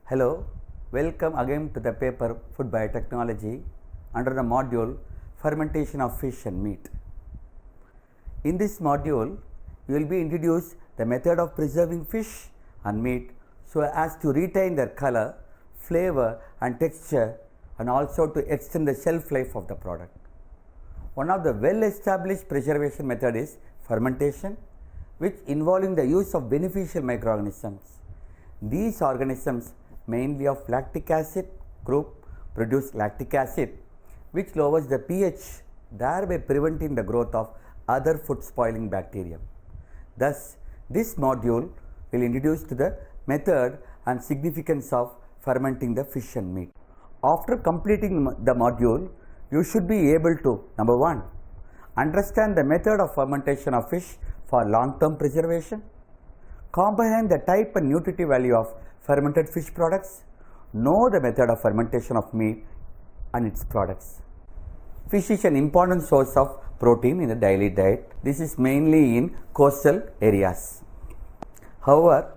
Hello, welcome again to the paper Food Biotechnology under the module Fermentation of Fish and Meat. In this module, you will be introduced the method of preserving fish and meat so as to retain their color, flavor and texture and also to extend the shelf life of the product. One of the well-established preservation method is fermentation, which involving the use of beneficial microorganisms. These organisms mainly of lactic acid group produce lactic acid, which lowers the pH, thereby preventing the growth of other food spoiling bacteria. Thus, this module will introduce to the method and significance of fermenting the fish and meat. After completing the module, you should be able to, number 1, understand the method of fermentation of fish for long-term preservation, comprehend the type and nutritive value of fermented fish products, know the method of fermentation of meat and its products. Fish is an important source of protein in the daily diet. This is mainly in coastal areas. However,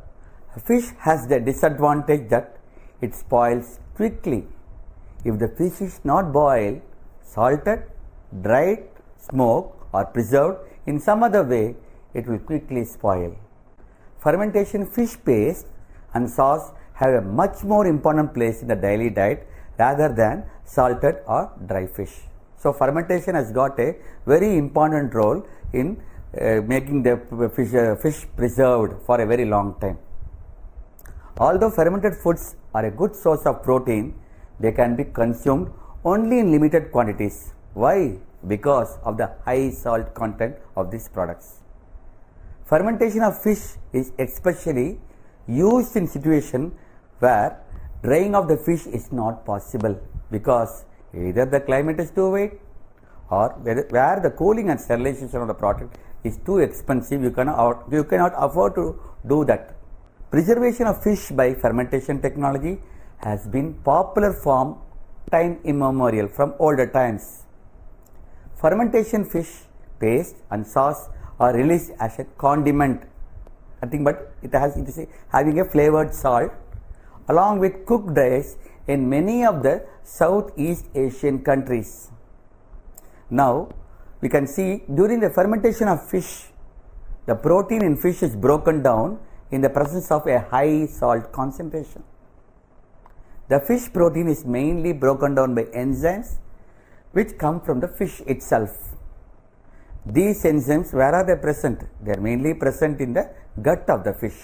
fish has the disadvantage that it spoils quickly. If the fish is not boiled, salted, dried, smoked or preserved in some other way, it will quickly spoil. Fermentation fish paste and sauce have a much more important place in the daily diet rather than salted or dry fish. So, fermentation has got a very important role in making the fish preserved for a very long time. Although fermented foods are a good source of protein, they can be consumed only in limited quantities. Why? Because of the high salt content of these products. Fermentation of fish is especially used in situation where drying of the fish is not possible because either the climate is too wet or where the cooling and sterilization of the product is too expensive, you cannot afford to do that. Preservation of fish by fermentation technology has been popular from time immemorial, from older times. Fermentation fish paste and sauce are released as a condiment, nothing but it is having a flavored salt along with cooked rice in many of the Southeast Asian countries. Now, we can see during the fermentation of fish, the protein in fish is broken down in the presence of a high salt concentration. The fish protein is mainly broken down by enzymes which come from the fish itself. These enzymes, where are they present? They are mainly present in the gut of the fish.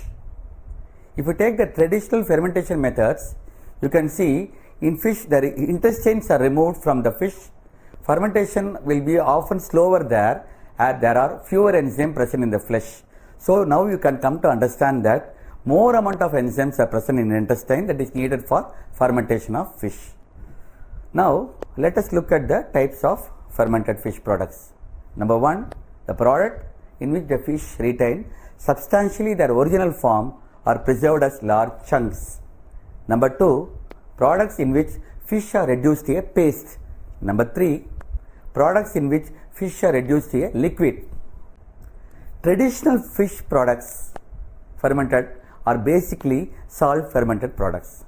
If you take the traditional fermentation methods, you can see in fish the intestines are removed from the fish. Fermentation will be often slower there as there are fewer enzymes present in the flesh. So, now you can come to understand that more amount of enzymes are present in the intestine that is needed for fermentation of fish. Now, let us look at the types of fermented fish products. Number 1, the product in which the fish retain substantially their original form are preserved as large chunks. Number 2, products in which fish are reduced to a paste. Number 3, products in which fish are reduced to a liquid. Traditional fish products fermented are basically salt fermented products.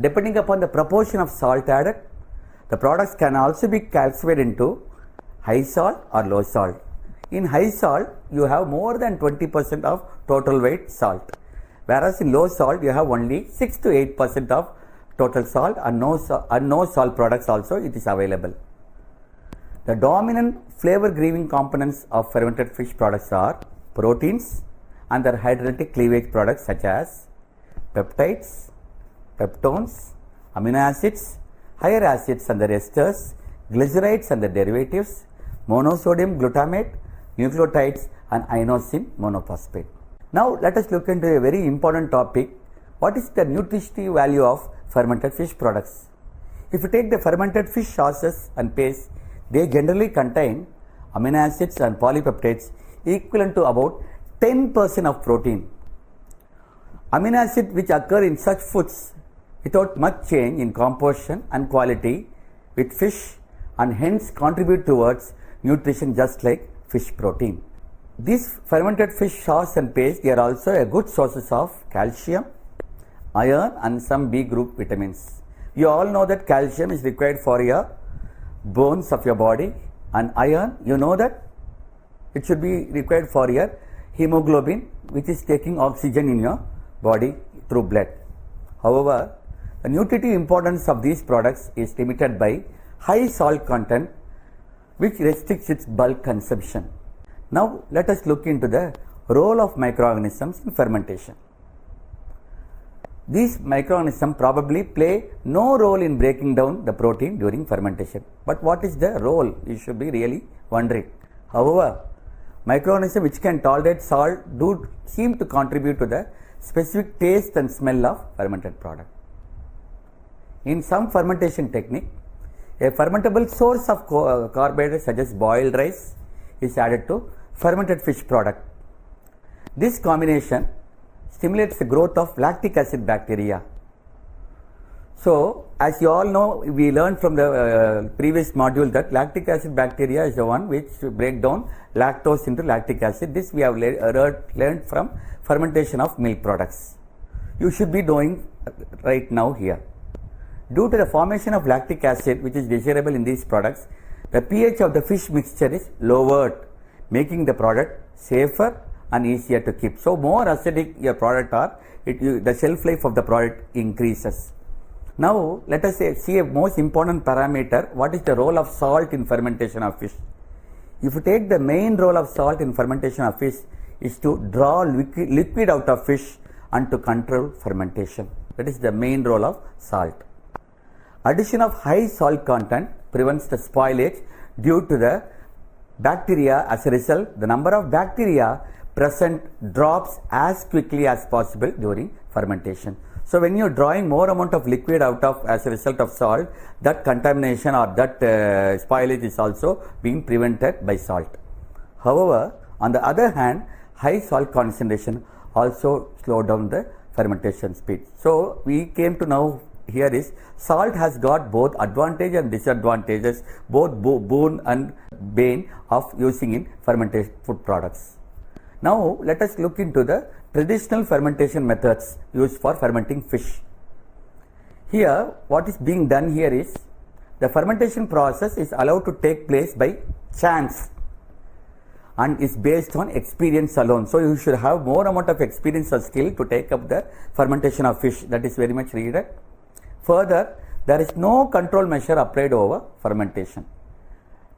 Depending upon the proportion of salt added, the products can also be classified into high salt or low salt. In high salt, you have more than 20% of total weight salt, whereas in low salt, you have only 6 to 8% of total salt and no salt products also it is available. The dominant flavor giving components of fermented fish products are proteins and their hydrolytic cleavage products such as peptides, peptones, amino acids, higher acids and their esters, glycerides and their derivatives, monosodium glutamate, nucleotides and inosine monophosphate. Now, let us look into a very important topic. What is the nutritive value of fermented fish products? If you take the fermented fish sauces and paste, they generally contain amino acids and polypeptides equivalent to about 10% of protein. Amino acids which occur in such foods without much change in composition and quality with fish and hence contribute towards nutrition just like fish protein. These fermented fish sauce and paste, they are also a good sources of calcium, iron and some B group vitamins. You all know that calcium is required for your bones of your body, and iron, you know that it should be required for your hemoglobin, which is taking oxygen in your body through blood. However, the nutritive importance of these products is limited by high salt content, which restricts its bulk consumption. Now, let us look into the role of microorganisms in fermentation. These microorganisms probably play no role in breaking down the protein during fermentation. But what is the role? You should be really wondering. However, microorganisms which can tolerate salt do seem to contribute to the specific taste and smell of fermented product. In some fermentation technique, a fermentable source of carbohydrates such as boiled rice is added to fermented fish product. This combination stimulates the growth of lactic acid bacteria. So, as you all know, we learned from the previous module that lactic acid bacteria is the one which break down lactose into lactic acid. This we have learned from fermentation of milk products. You should be knowing right now here. Due to the formation of lactic acid, which is desirable in these products, the pH of the fish mixture is lowered, making the product safer and easier to keep. So, more acidic your product are, the shelf life of the product increases. Now, let us see a most important parameter. What is the role of salt in fermentation of fish? If you take the main role of salt in fermentation of fish is to draw liquid out of fish and to control fermentation. That is the main role of salt. Addition of high salt content prevents the spoilage due to the bacteria. As a result, the number of bacteria present drops as quickly as possible during fermentation. So, when you are drawing more amount of liquid out of as a result of salt, that contamination or that spoilage is also being prevented by salt. However, on the other hand, high salt concentration also slow down the fermentation speed. So, we came to know here is salt has got both advantage and disadvantages, both boon and bane of using in fermented food products. Now, let us look into the traditional fermentation methods used for fermenting fish. Here, what is being done here is the fermentation process is allowed to take place by chance and is based on experience alone. So, you should have more amount of experience or skill to take up the fermentation of fish. That is very much needed. Further, there is no control measure applied over fermentation.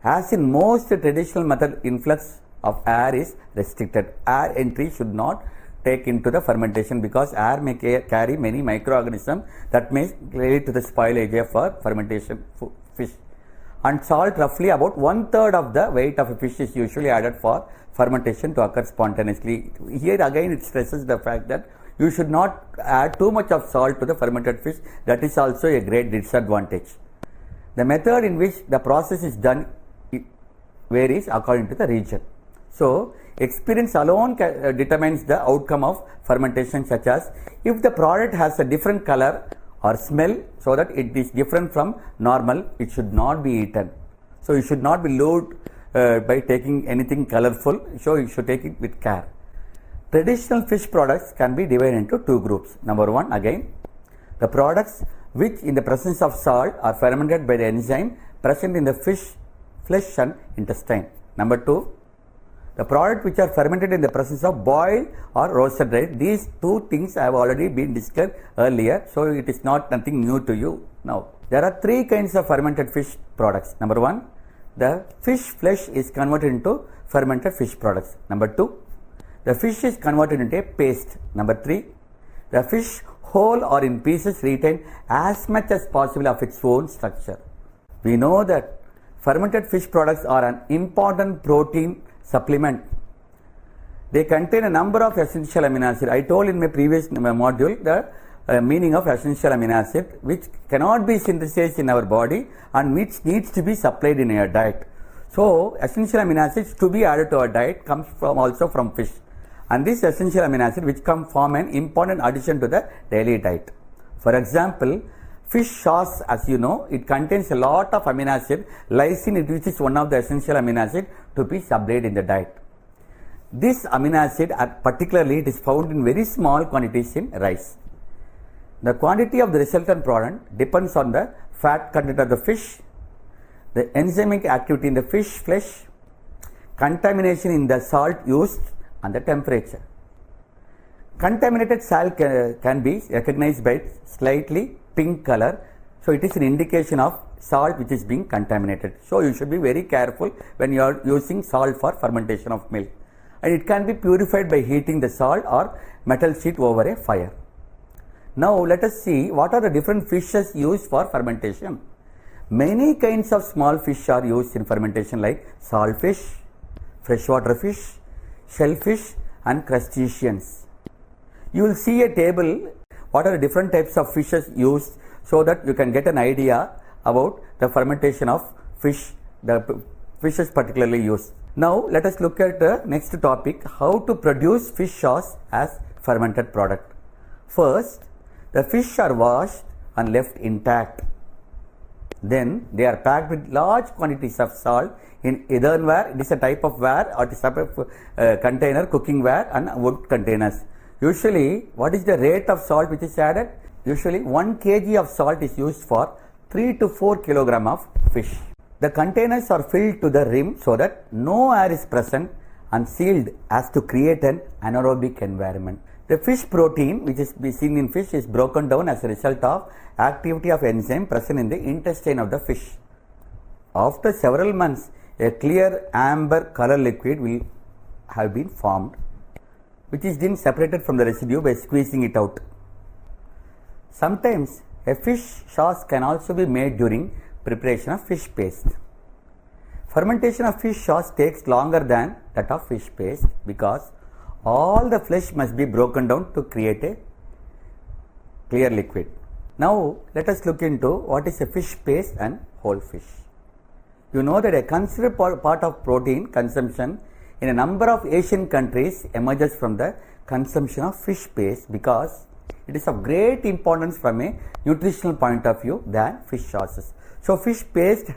As in most traditional method, influx of air is restricted. Air entry should not take into the fermentation because air may carry many microorganisms that may lead to the spoilage for fermentation fish. And salt, roughly about 1/3 of the weight of a fish, is usually added for fermentation to occur spontaneously. Here again it stresses the fact that you should not add too much of salt to the fermented fish. That is also a great disadvantage. The method in which the process is done varies according to the region. So, experience alone determines the outcome of fermentation, such as if the product has a different color or smell so that it is different from normal, it should not be eaten. So, you should not be lured by taking anything colorful, so you should take it with care. Traditional fish products can be divided into two groups. Number one, again, the products which in the presence of salt are fermented by the enzyme present in the fish flesh and intestine. Number two, the product which are fermented in the presence of boiled or roasted rice. These two things have already been discussed earlier, so it is not nothing new to you now. There are three kinds of fermented fish products. Number one, the fish flesh is converted into fermented fish products. Number two, the fish is converted into a paste. Number three, the fish whole or in pieces retain as much as possible of its own structure. We know that fermented fish products are an important protein supplement. They contain a number of essential amino acids. I told in my previous module the meaning of essential amino acid, which cannot be synthesized in our body and which needs to be supplied in our diet. So, essential amino acids to be added to our diet comes from also from fish. And this essential amino acid which come form an important addition to the daily diet. For example, fish sauce, as you know, it contains a lot of amino acid. Lysine, which is one of the essential amino acid to be supplied in the diet. This amino acid, particularly, it is found in very small quantities in rice. The quantity of the resultant product depends on the fat content of the fish, the enzymic activity in the fish flesh, contamination in the salt used, and the temperature. Contaminated salt can be recognized by slightly pink color, so it is an indication of salt which is being contaminated. So you should be very careful when you are using salt for fermentation of milk. And it can be purified by heating the salt or metal sheet over a fire. Now let us see what are the different fishes used for fermentation. Many kinds of small fish are used in fermentation like saltfish, freshwater fish, shellfish and crustaceans. You will see a table what are the different types of fishes used so that you can get an idea about the fermentation of fish, the fishes particularly used. Now let us look at the next topic, how to produce fish sauce as fermented product. First, the fish are washed and left intact. Then they are packed with large quantities of salt in earthenware. It is a type of ware or it is a type of container, cooking ware and wood containers. Usually, what is the rate of salt which is added? Usually 1 kg of salt is used for 3 to 4 kg of fish. The containers are filled to the rim so that no air is present and sealed as to create an anaerobic environment. The fish protein which is seen in fish is broken down as a result of activity of enzyme present in the intestine of the fish. After several months, a clear amber color liquid will have been formed, which is then separated from the residue by squeezing it out. Sometimes a fish sauce can also be made during preparation of fish paste. Fermentation of fish sauce takes longer than that of fish paste because all the flesh must be broken down to create a clear liquid. Now let us look into what is a fish paste and whole fish. You know that a considerable part of protein consumption in a number of Asian countries emerges from the consumption of fish paste because it is of great importance from a nutritional point of view than fish sauces. So fish paste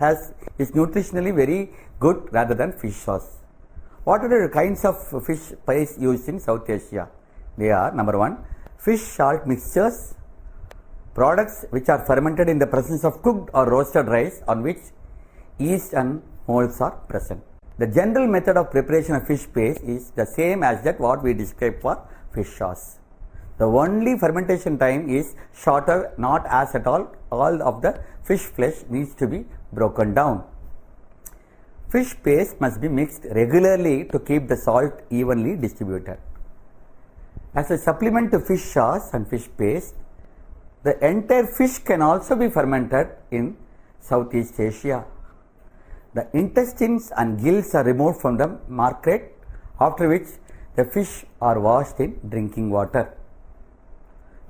is nutritionally very good rather than fish sauce. What are the kinds of fish paste used in South Asia? They are number 1, fish salt mixtures, products which are fermented in the presence of cooked or roasted rice on which yeast and molds are present. The general method of preparation of fish paste is the same as that what we described for fish sauce. The only fermentation time is shorter, not as at all of the fish flesh needs to be broken down. Fish paste must be mixed regularly to keep the salt evenly distributed. As a supplement to fish sauce and fish paste, the entire fish can also be fermented in Southeast Asia. The intestines and gills are removed from the market, after which the fish are washed in drinking water.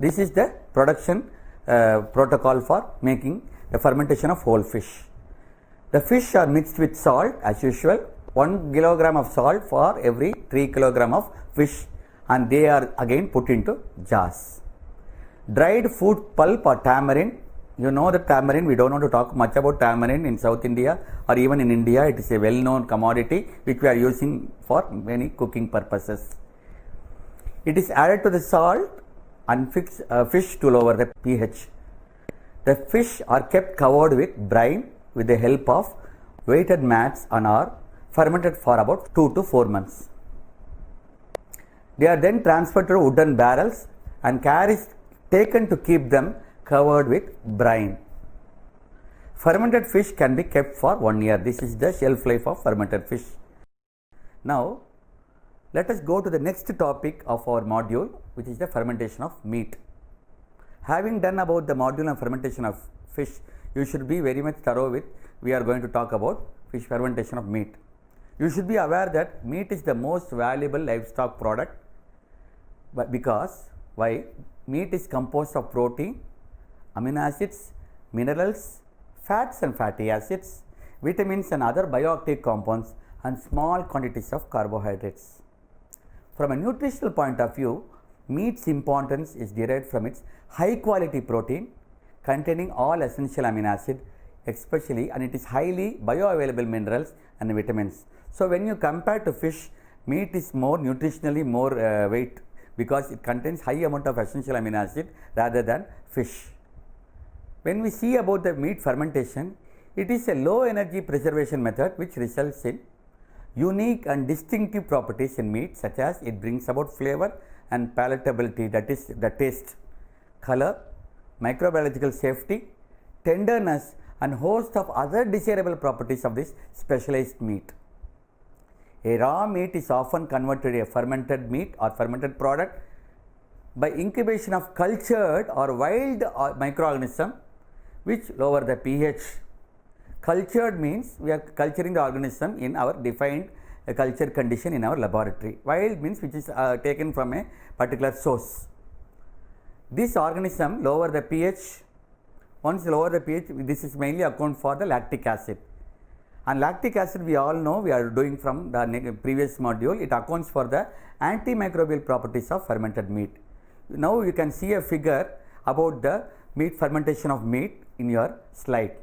This is the production protocol for making the fermentation of whole fish. The fish are mixed with salt as usual, 1 kilogram of salt for every 3 kilogram of fish, and they are again put into jars. Dried food pulp or tamarind. You know the tamarind, we don't want to talk much about tamarind in South India or even in India. It is a well-known commodity which we are using for many cooking purposes. It is added to the salt and fish to lower the pH. The fish are kept covered with brine with the help of weighted mats and are fermented for about 2 to 4 months. They are then transferred to wooden barrels and care is taken to keep them covered with brine. Fermented fish can be kept for 1 year. This is the shelf life of fermented fish. Now, let us go to the next topic of our module, which is the fermentation of meat. Having done about the module on fermentation of fish, you should be very much thorough with, we are going to talk about fish fermentation of meat. You should be aware that meat is the most valuable livestock product, but because why? Meat is composed of protein, amino acids, minerals, fats and fatty acids, vitamins and other bioactive compounds, and small quantities of carbohydrates. From a nutritional point of view, meat's importance is derived from its high quality protein containing all essential amino acids, especially, and it is highly bioavailable minerals and vitamins. So when you compare to fish, meat is more nutritionally more because it contains high amount of essential amino acid rather than fish. When we see about the meat fermentation, it is a low energy preservation method which results in unique and distinctive properties in meat, such as it brings about flavor and palatability, that is the taste, color, microbiological safety, tenderness and host of other desirable properties of this specialized meat. A raw meat is often converted to a fermented meat or fermented product by incubation of cultured or wild microorganism which lower the pH. Cultured means we are culturing the organism in our defined culture condition in our laboratory. Wild means which is taken from a particular source. This organism lower the pH. Once lower the pH, this is mainly account for the lactic acid. And lactic acid, we all know, we are doing from the previous module, it accounts for the antimicrobial properties of fermented meat. Now you can see a figure about the meat fermentation of meat in your slide.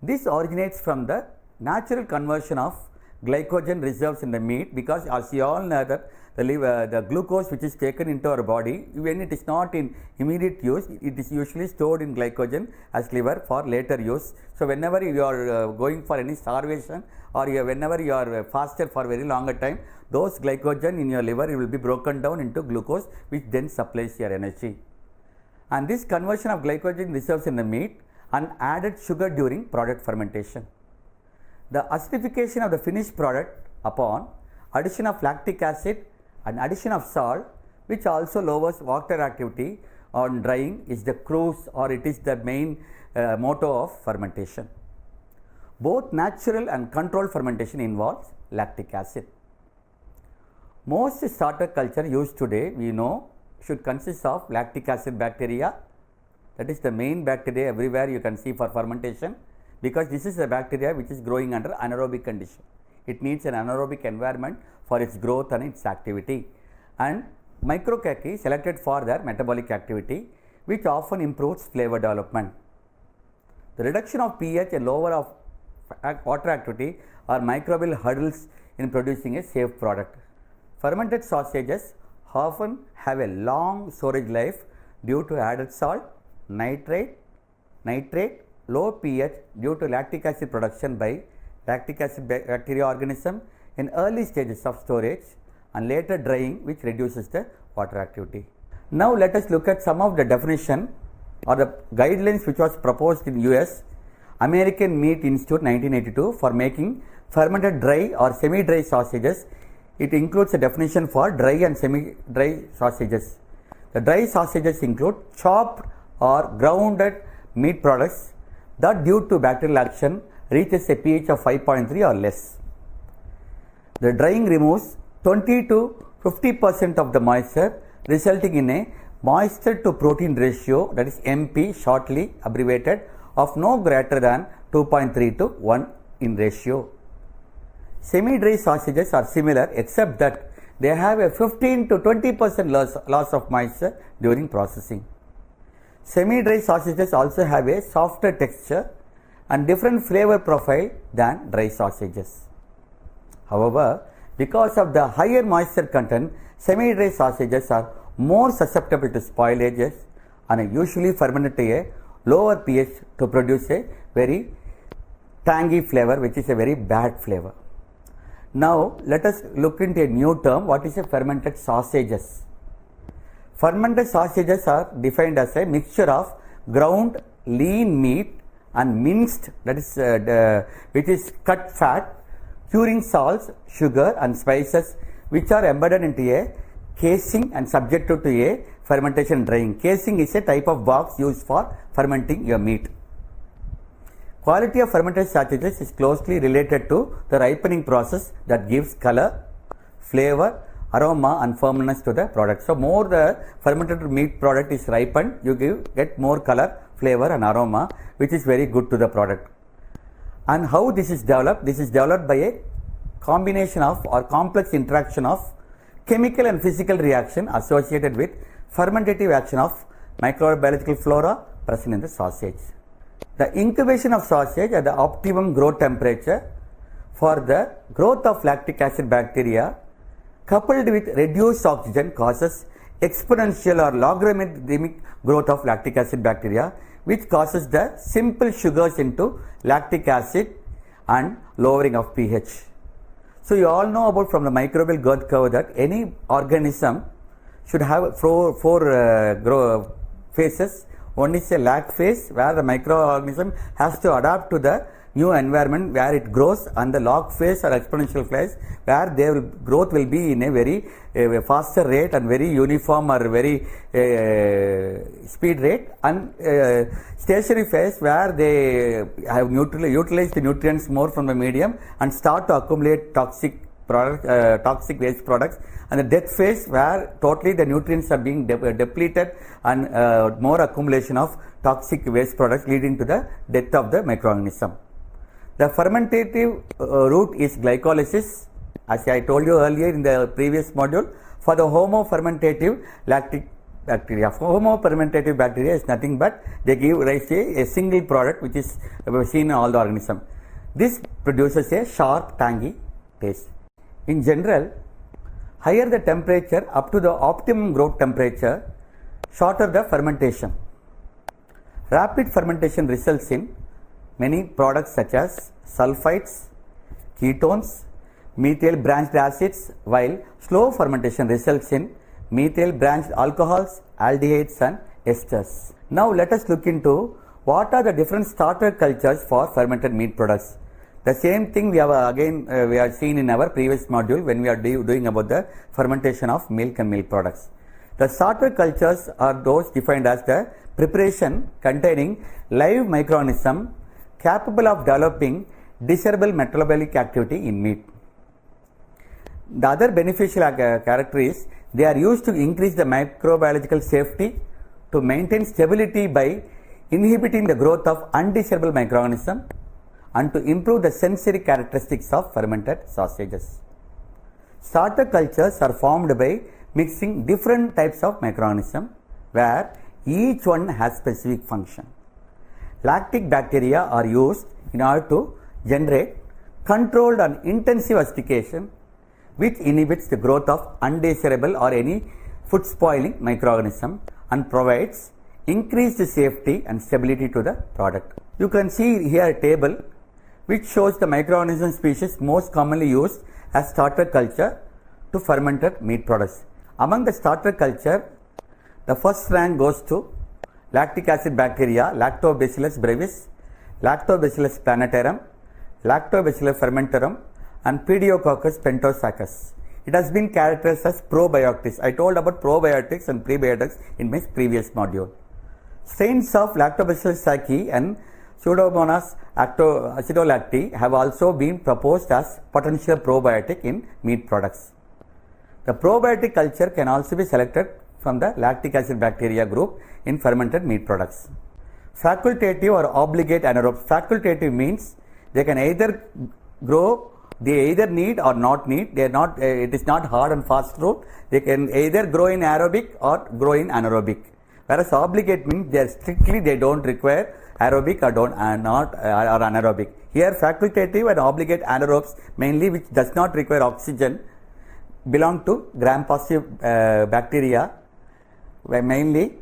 This originates from the natural conversion of glycogen reserves in the meat, because as you all know that the glucose which is taken into our body, when it is not in immediate use, it is usually stored in glycogen as liver for later use. So whenever you are going for any starvation, or whenever you are fasted for very longer time, those glycogen in your liver will be broken down into glucose, which then supplies your energy. And this conversion of glycogen reserves in the meat and added sugar during product fermentation. The acidification of the finished product upon addition of lactic acid and addition of salt, which also lowers water activity on drying, is the cruise, or it is the main motto of fermentation. Both natural and controlled fermentation involves lactic acid. Most starter culture used today, we know, should consist of lactic acid bacteria. That is the main bacteria everywhere you can see for fermentation, because this is a bacteria which is growing under anaerobic condition. It needs an anaerobic environment for its growth and its activity. And micrococci selected for their metabolic activity, which often improves flavor development. The reduction of pH and lower of water activity are microbial hurdles in producing a safe product. Fermented sausages often have a long storage life due to added salt, nitrate, low pH due to lactic acid production by lactic acid bacteria organism in early stages of storage, and later drying, which reduces the water activity. Now let us look at some of the definition or the guidelines which was proposed in US American Meat Institute 1982 for making fermented dry or semi-dry sausages. It includes a definition for dry and semi-dry sausages. The dry sausages include chopped or grounded meat products that due to bacterial action reaches a pH of 5.3 or less. The drying removes 20 to 50% of the moisture, resulting in a moisture to protein ratio, that is MP shortly abbreviated, of no greater than 2.3 to 1 in ratio. Semi-dry sausages are similar, except that they have a 15 to 20% loss of moisture during processing. Semi-dry sausages also have a softer texture and different flavor profile than dry sausages. However, because of the higher moisture content, semi-dry sausages are more susceptible to spoilages and are usually fermented to a lower pH to produce a very tangy flavor, which is a very bad flavor. Now let us look into a new term. What is a fermented sausages? Fermented sausages are defined as a mixture of ground lean meat and minced, that is which is cut fat, curing salts, sugar and spices, which are embedded into a casing and subjected to a fermentation drying. Casing is a type of box used for fermenting your meat. Quality of fermented sausages is closely related to the ripening process that gives color, flavor, aroma and firmness to the product. So more the fermented meat product is ripened, you get more color, flavor and aroma, which is very good to the product. And how this is developed? This is developed by a combination of or complex interaction of chemical and physical reaction associated with fermentative action of microbiological flora present in the sausage. The incubation of sausage at the optimum growth temperature for the growth of lactic acid bacteria coupled with reduced oxygen causes exponential or logarithmic growth of lactic acid bacteria, which causes the simple sugars into lactic acid and lowering of pH. So you all know about from the microbial growth curve that any organism should have four phases. One is a lag phase, where the microorganism has to adapt to the new environment where it grows, and the log phase or exponential phase where their growth will be in a very faster rate and very uniform or very speed rate, and stationary phase where they have utilized the nutrients more from the medium and start to accumulate toxic waste products, and the death phase where totally the nutrients are being depleted and more accumulation of toxic waste products leading to the death of the microorganism. The fermentative route is glycolysis, as I told you earlier in the previous module, for the homofermentative lactic bacteria. Homofermentative bacteria is nothing but they give rise to a single product which is seen in all the organism. This produces a sharp, tangy taste. In general, higher the temperature up to the optimum growth temperature, shorter the fermentation. Rapid fermentation results in many products such as sulfites, ketones, methyl branched acids, while slow fermentation results in methyl branched alcohols, aldehydes and esters. Now let us look into what are the different starter cultures for fermented meat products. The same thing we have seen in our previous module when we are doing about the fermentation of milk and milk products. The starter cultures are those defined as the preparation containing live microorganism capable of developing desirable metabolic activity in meat. The other beneficial character is they are used to increase the microbiological safety, to maintain stability by inhibiting the growth of undesirable microorganisms, and to improve the sensory characteristics of fermented sausages. Starter cultures are formed by mixing different types of microorganisms where each one has specific function. Lactic bacteria are used in order to generate controlled and intensive acidification, which inhibits the growth of undesirable or any food spoiling microorganism and provides increased safety and stability to the product. You can see here a table which shows the microorganism species most commonly used as starter culture to fermented meat products. Among the starter culture, the first rank goes to lactic acid bacteria, Lactobacillus brevis, Lactobacillus plantarum, Lactobacillus fermentarum and Pediococcus pentosaccus. It has been characterized as probiotics. I told about probiotics and prebiotics in my previous module. Strains of Lactobacillus sakei and Pseudomonas acidolacti have also been proposed as potential probiotic in meat products. The probiotic culture can also be selected from the lactic acid bacteria group in fermented meat products. Facultative or obligate anaerobes. Facultative means they can either grow, they either need or not need. They are not. It is not hard and fast rule. They can either grow in aerobic or grow in anaerobic. Whereas obligate means they don't require aerobic or anaerobic. Here facultative and obligate anaerobes, mainly which does not require oxygen, belong to gram positive bacteria, mainly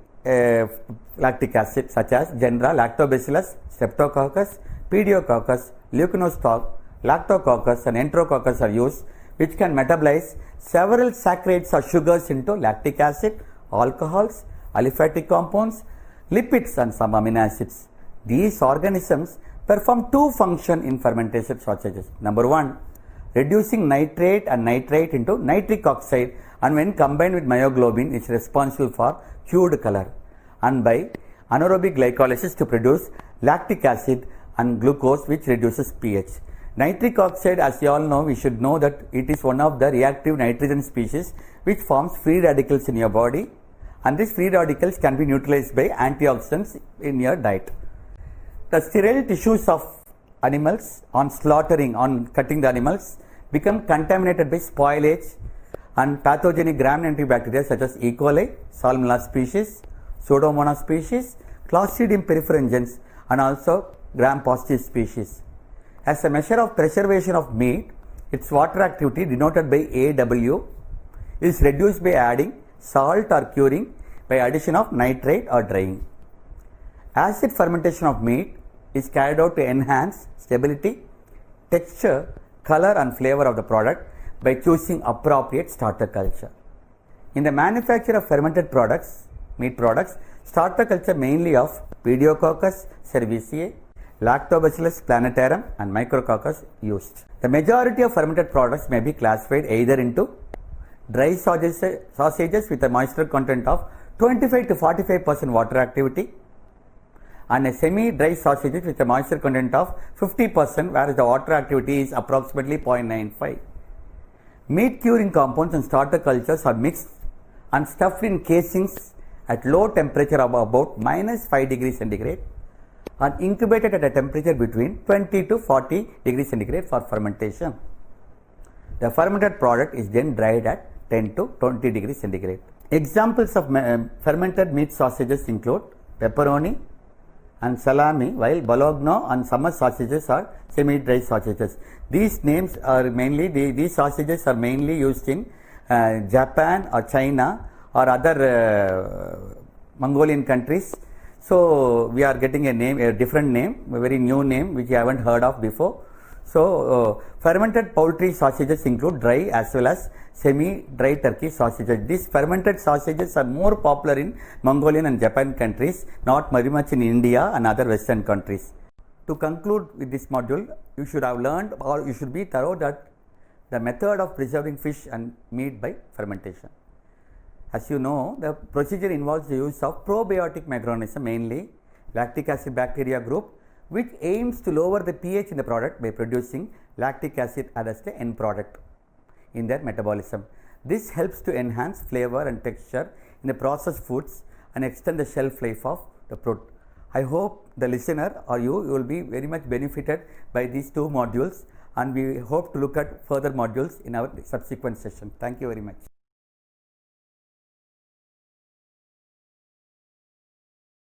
lactic acid such as Gendra, Lactobacillus, Streptococcus, Pediococcus, Leuconostoc, Lactococcus and Enterococcus are used, which can metabolize several saccharides or sugars into lactic acid, alcohols, aliphatic compounds, lipids and some amino acids. These organisms perform two functions in fermentation sausages. Number one, reducing nitrate and nitrite into nitric oxide, and when combined with myoglobin is responsible for hued color, and by anaerobic glycolysis to produce lactic acid and glucose, which reduces pH. Nitric oxide, as you all know, we should know that it is one of the reactive nitrogen species which forms free radicals in your body, and these free radicals can be neutralized by antioxidants in your diet. The sterile tissues of animals on cutting the animals become contaminated by spoilage and pathogenic gram-negative bacteria such as E. coli, Salmonella species, Pseudomonas species, Clostridium perfringens and also gram-positive species. As a measure of preservation of meat, its water activity denoted by AW is reduced by adding salt or curing by addition of nitrate or drying. Acid fermentation of meat is carried out to enhance stability, texture, color and flavor of the product by choosing appropriate starter culture. In the manufacture of fermented products, meat products, starter culture mainly of Pediococcus cerevisiae, Lactobacillus plantarum and Micrococcus used. The majority of fermented products may be classified either into dry sausages with a moisture content of 25 to 45% water activity and a semi-dry sausages with a moisture content of 50%, whereas the water activity is approximately 0.95. Meat curing compounds and starter cultures are mixed and stuffed in casings at low temperature of about -5 degrees centigrade and incubated at a temperature between 20 to 40 degrees centigrade for fermentation. The fermented product is then dried at 10 to 20 degrees centigrade. Examples of fermented meat sausages include pepperoni and salami, while bologna and summer sausages are semi-dry sausages. These names are mainly, these sausages are mainly used in Japan or China or other Mongolian countries. So we are getting a name, a different name, a very new name which you haven't heard of before. So fermented poultry sausages include dry as well as semi-dry turkey sausages. These fermented sausages are more popular in Mongolian and Japan countries, not very much in India and other Western countries. To conclude with this module, you should have learned or you should be thorough that the method of preserving fish and meat by fermentation. As you know, the procedure involves the use of probiotic microorganism, mainly lactic acid bacteria group, which aims to lower the pH in the product by producing lactic acid as the end product in their metabolism. This helps to enhance flavor and texture in the processed foods and extend the shelf life of the product. I hope the listener or you will be very much benefited by these two modules, and we hope to look at further modules in our subsequent session. Thank you very much.